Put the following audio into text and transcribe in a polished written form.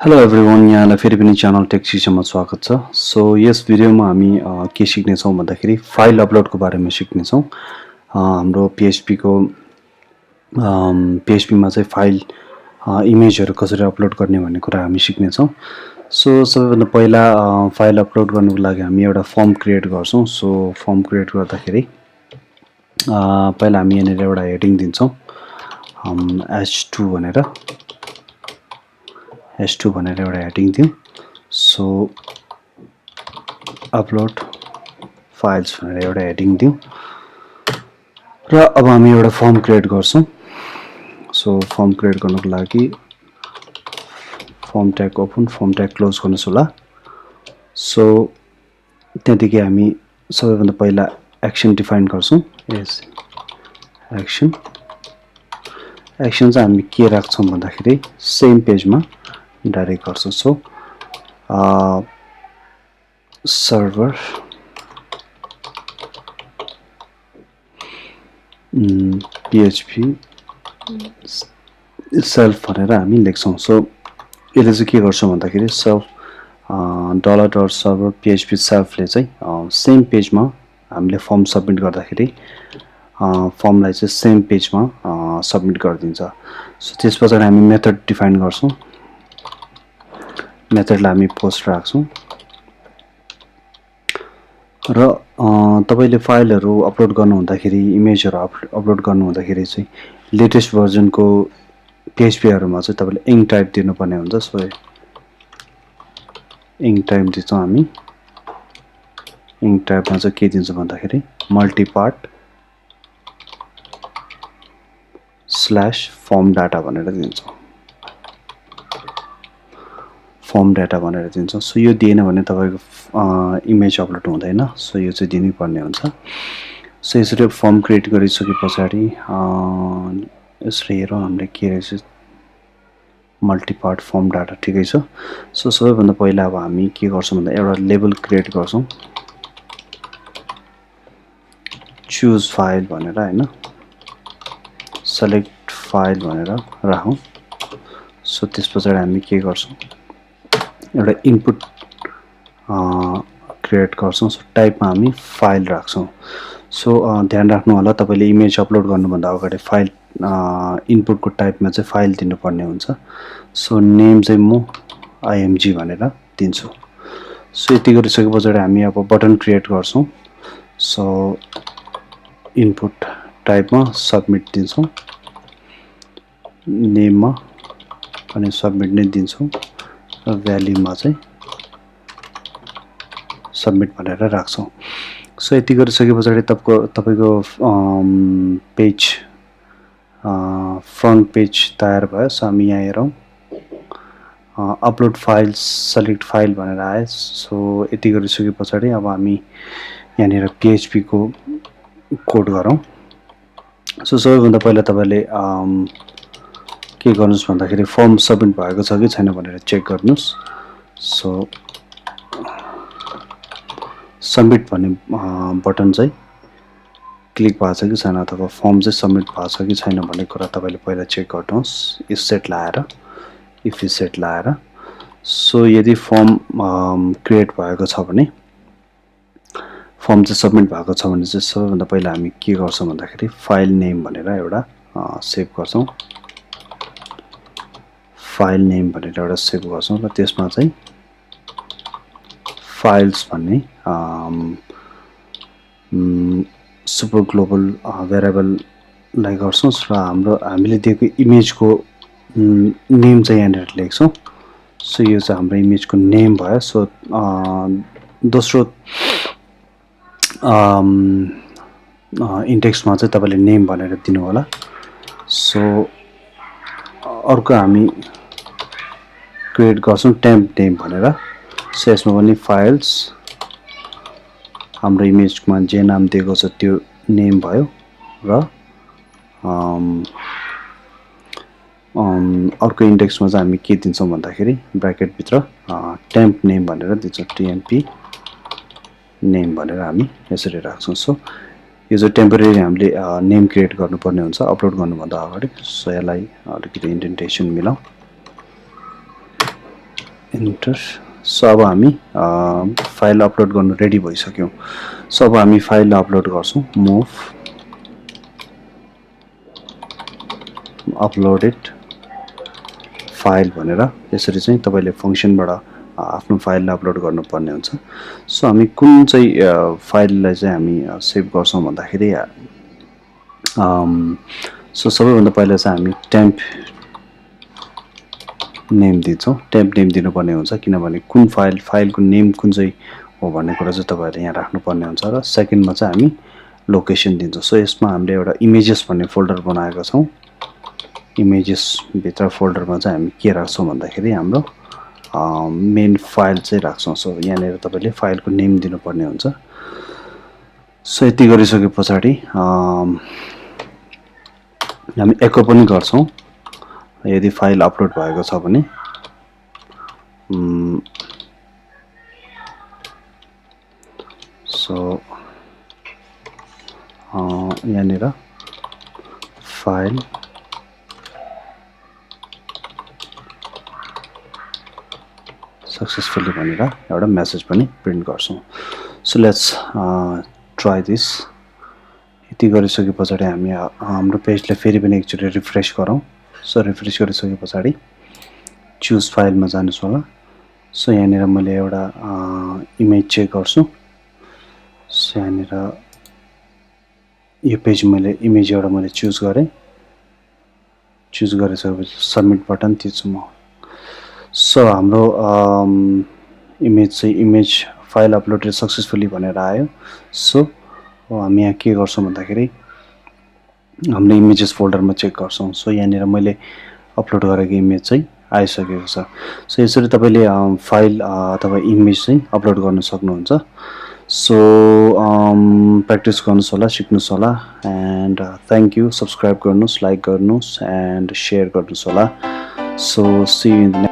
Hello everyone, यहाँलाई फेरि पनि च्यानल टेक सिसमा स्वागत छ। सो यस भिडियोमा हामी के सिक्नेछौँ भन्दाखेरि फाइल अपलोडको बारेमा सिक्नेछौँ। हाम्रो पिएचपीको पिएचपीमा चाहिँ फाइल इमेजहरू कसरी अपलोड गर्ने भन्ने कुरा हामी सिक्नेछौँ। सो सबैभन्दा पहिला फाइल अपलोड गर्नुको लागि हामी एउटा फर्म क्रिएट गर्छौँ। सो फर्म क्रिएट गर्दाखेरि पहिला हामी यहाँनिर एउटा हेडिङ दिन्छौँ H2 भनेर एउटा हेडिङ दिउँ। सो अपलोड फाइल्स भनेर एउटा हेडिङ दिउँ र अब हामी एउटा फर्म क्रिएट गर्छौँ। सो फर्म क्रिएट गर्नको लागि form tag open, form tag close गर्नुहोस् होला। सो त्यहाँदेखि हामी सबैभन्दा पहिला एक्सन डिफाइन गर्छौँ। एज एक्सन चाहिँ हामी के राख्छौँ भन्दाखेरि सेम पेजमा डाइरेक्ट गर्छौँ। सो सर्भर PHP सेल्फ भनेर हामी लेख्छौँ। सो यसले चाहिँ के गर्छौँ भन्दाखेरि सेल्फ $server PHP सेल्फले चाहिँ सेम पेजमा हामीले फर्म सबमिट गर्दाखेरि फर्मलाई चाहिँ सेम पेजमा सबमिट गरिदिन्छ। सो त्यस पछाडि हामी मेथड डिफाइन गर्छौँ। मेथडलाई हामी पोस्ट राख्छौँ र तपाईले फाइलहरू अपलोड गर्नु हुँदाखेरि इमेजहरू अपलोड गर्नु हुँदाखेरि चाहिँ लेटेस्ट भर्जनको PHPहरूमा चाहिँ तपाईले इन्क टाइप दिनुपर्ने हुन्छ। सो इन्क टाइप दिन्छौँ हामी। इन्क टाइपमा चाहिँ के दिन्छ भन्दाखेरि मल्टिपार्ट /फर्म डाटा भनेर दिन्छौँ। फर्म डाटा भनेर दिन्छौँ। सो यो दिएन भने तपाईको इमेज अपलोड हुँदैन। सो यो चाहिँ दिनै पर्ने हुन्छ। सो यसरी फर्म क्रिएट गरिसके पछाडि यसरी हेरौँ हामीले के रहेछ, मल्टिपार्ट फर्म डाटा ठिकै छ। सो सबैभन्दा पहिला अब हामी के गर्छौँ भन्दा एउटा लेबल क्रिएट गर्छौँ, चुज फाइल भनेर हैन, सेलेक्ट फाइल भनेर राखौँ। सो त्यस पछाडि हामी के गर्छौँ, एउटा इनपुट क्रिएट गर्छौँ। सो टाइपमा हामी फाइल राख्छौँ। सो ध्यान राख्नु होला, तपाईले इमेज अपलोड गर्नुभन्दा अगाडि फाइल इनपुटको टाइपमा चाहिँ फाइल दिनुपर्ने हुन्छ। सो नेम चाहिँ म IMG भनेर दिन्छु। सो यति गरिसके पछाडि हामी अब बटन क्रिएट गर्छौँ। सो इनपुट टाइपमा सबमिट दिन्छौँ, नेममा अनि सबमिट नै दिन्छौँ र भ्याल्युमा चाहिँ सबमिट भनेर राख्छौँ। सो यति गरिसके पछाडि तपाईको पेज फ्रन्ट पेज तयार भयो। सो हामी यहाँ हेरौँ, अपलोड फाइल्स सेलेक्ट फाइल भनेर आयो। सो यति गरिसके पछाडि अब हामी यहाँनिर PHP को कोड गरौँ। सो सबैभन्दा पहिला तपाईले के गर्नुस् भन्दाखेरि फर्म सबमिट भएको छ कि छैन भनेर चेक गर्नुस्। सो सबमिट भन्ने बटन चाहिँ क्लिक भएको छ कि छैन अथवा फर्म चाहिँ सबमिट भएको छ कि छैन भन्ने कुरा तपाईले पहिला चेक गर्नुहोस् इफ सेट लाएर। सो यदि फर्म क्रिएट भएको छ भने, फर्म चाहिँ सबमिट भएको छ भने चाहिँ सबैभन्दा पहिला हामी के गर्छौँ भन्दाखेरि फाइल नेम भनेर एउटा सेभ गर्छौँ। फाइल नेम भनेर एउटा सेभ गर्छौँ र त्यसमा चाहिँ फाइल्स भन्ने सुपर ग्लोबल भेरिएबललाई गर्छौँ र हामीले दिएको इमेजको नेम चाहिँ यहाँनिर लेख्छौँ। सो यो चाहिँ हाम्रो इमेजको नेम भयो। सो दोस्रो इन्डेक्समा चाहिँ तपाईले नेम भनेर दिनु होला। सो अर्को हामी क्रिएट गर्छौँ टेम्प नेम भनेर। सो यसमा पनि फाइल्स हाम्रो इमेजमा जे नाम दिएको छ त्यो नेम भयो र अर्को इन्डेक्समा चाहिँ हामी के दिन्छौँ भन्दाखेरि ब्र्याकेटभित्र टेम्प नेम भनेर दिन्छौँ, TMP नेम भनेर हामी यसरी राख्छौँ। सो यो चाहिँ टेम्परेरी हामीले नेम क्रिएट गर्नुपर्ने हुन्छ अपलोड गर्नुभन्दा अगाडि। सो यसलाई अलिकति इन्डेन्टेसन मिलाउँ। इन्टर। सो अब हामी फाइल अपलोड गर्नु रेडी भइसक्यौँ। सो अब हामी फाइल अपलोड गर्छौँ। मुभ अपलोडेड फाइल भनेर यसरी चाहिँ तपाईँले फङ्सनबाट आफ्नो फाइललाई अपलोड गर्नुपर्ने हुन्छ। सो हामी कुन चाहिँ फाइललाई चाहिँ हामी सेभ गर्छौँ भन्दाखेरि सो सबैभन्दा पहिला चाहिँ हामी टेम्प नेम दिन्छौँ। टेम्प नेम दिनुपर्ने हुन्छ, किनभने कुन फाइलको नेम कुन चाहिँ हो भन्ने कुरा चाहिँ तपाईँहरूले यहाँ राख्नुपर्ने हुन्छ। र सेकेन्डमा चाहिँ हामी लोकेसन दिन्छौँ। सो यसमा हामीले एउटा इमेजेस भन्ने फोल्डर बनाएका छौँ। इमेजेसभित्र फोल्डरमा चाहिँ हामी के राख्छौँ भन्दाखेरि हाम्रो मेन फाइल चाहिँ राख्छौँ। सो यहाँनिर तपाईँले फाइलको नेम दिनुपर्ने हुन्छ। सो यति गरिसके पछाडि हामी एको पनि गर्छौँ यदि फाइल अपलोड भएको छ भने। सो यहाँनिर फाइल सक्सेसफुली भनेर एउटा मेसेज पनि प्रिन्ट गर्छौँ। So let's try this. यति गरिसके पछाडि हामी हाम्रो पेजलाई फेरि पनि एकचोटि रिफ्रेस गरौँ। सो रिफ्रेस गरिसके पछाडि चुज फाइलमा जानुहोस् होला। सो यहाँनिर मैले एउटा इमेज चेक गर्छु। सो यहाँनिर यो पेज मैले इमेज एउटा मैले चुज गरेँ। चुज गरिसकेपछि सबमिट बटन थिच्छु म। सो हाम्रो इमेज फाइल अपलोडेड सक्सेसफुली भनेर आयो। सो हामी यहाँ के गर्छौँ भन्दाखेरि हाम्रो इमेजेस फोल्डरमा चेक गर्छौँ। सो यहाँनिर मैले अपलोड गरेको इमेज चाहिँ आइसकेको छ। सो यसरी तपाईँले फाइल अथवा इमेज चाहिँ अपलोड गर्न सक्नुहुन्छ। सो प्र्याक्टिस गर्नुहोस् होला, सिक्नुहोस् होला। And thank you. सब्सक्राइब गर्नुहोस्, लाइक गर्नुहोस् एन्ड सेयर गर्नुहोस् होला। So see you in the